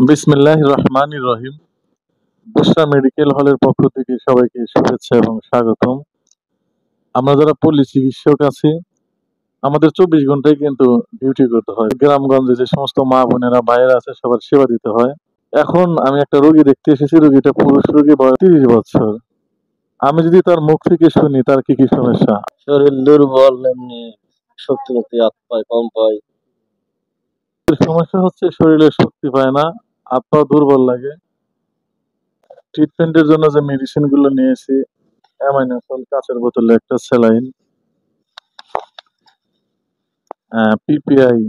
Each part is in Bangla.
বিসমিল্লাহির রহমানির রহিম। বুশরা মেডিকেল হলের পক্ষ থেকে সবাইকে শুভেচ্ছা এবং স্বাগতম। আমরা যারা পল্লী চিকিৎসক আছি, আমাদের 24 ঘন্টায় কিন্তু ডিউটি করতে হয়। গ্রামগঞ্জে যে সমস্ত মা বোনেরা ভাইয়েরা আছে, সবার সেবা দিতে হয়। এখন আমি একটা রোগী দেখতে এসেছি। রোগীটা পুরুষ রোগী, বয়স 30 বছর। আমি যদি তার মুখ থেকে শুনি তার কি কি সমস্যা। শরীর দুর্বল, এমনি শক্তি মক্তি হাত পায় কম পায়। সমস্যা হচ্ছে শরীরে শক্তি পায় না, হাত পা দুর্বল লাগে। ট্রিটমেন্টের জন্য যে মেডিসিন গুলো নিয়েছি, অ্যামাইনোসল কাঁচের বোতলে একটা saline, PPI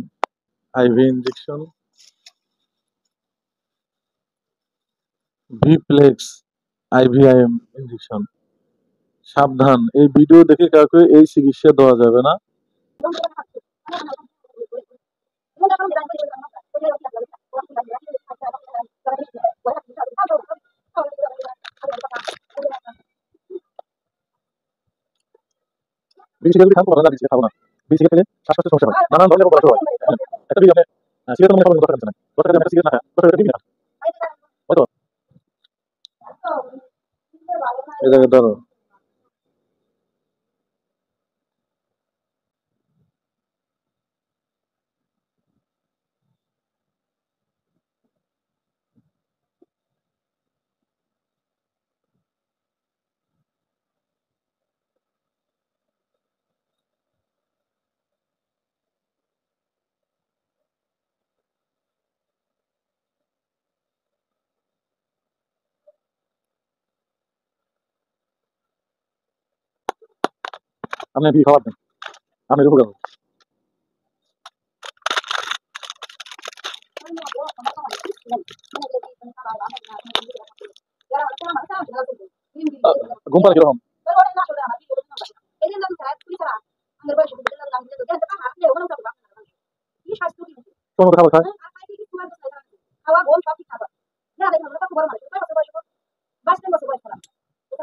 IV injection, Viplex IV IM injection. সাবধান, এই ভিডিও দেখে কাউকে এই চিকিৎসা দেওয়া যাবে না। বিড়ি সিগারেট খাবো না, বিড়ি খাবো না। বিড়ি সিগারেট খেলে শ্বাসকষ্টের সমস্যা হয়, নানান ধরনের রোগ হয়। একটা বিড়ি আপনি সিগারেট মনে করেন 10 টাকা দিচ্ছে না, 10 টাকা দিয়ে একটা সিগারেট না খায় 10 টাকা দিবি না। হয়তো এই জায়গায় ধরো। আপনি বিড়ি খাওয়ার দেন, আপনি রোগ হবে। ঘুম পাড়ে কিরকম? কোন মতো খাবার খায়?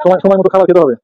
সময় সময় মতো খাবার খেতে হবে।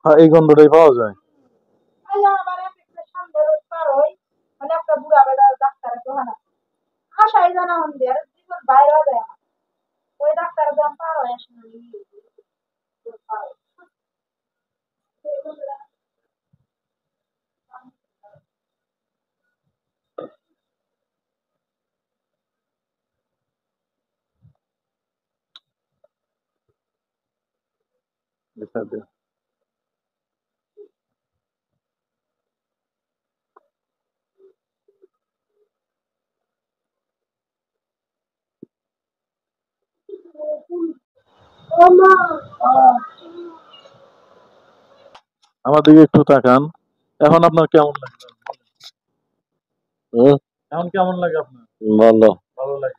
হ্যাঁ, এই গন্ধটাই পাওয়া যায়। আমার দিকে একটু তাকান। এখন আপনার কেমন লাগে? এখন কেমন লাগে আপনার? ভালো। ভালো লাগে।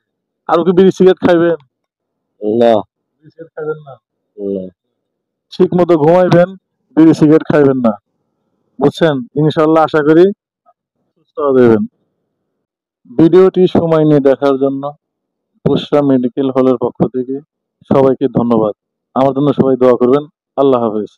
আরো কি বিড়ি সিগারেট খাইবেন? না। বিড়ি সিগারেট খাইবেন না? না। ঠিক মতো ঘুমাইবেন, বিড়ি সিগারেট খাইবেন না, বুঝছেন? ইনশাল্লাহ আশা করি সুস্থ হয়ে যাবেন। ভিডিওটি সময় নিয়ে দেখার জন্য বুশরা মেডিকেল হলের পক্ষ থেকে সবাইকে ধন্যবাদ। আমার জন্য সবাই দোয়া করবেন। আল্লাহ হাফেজ।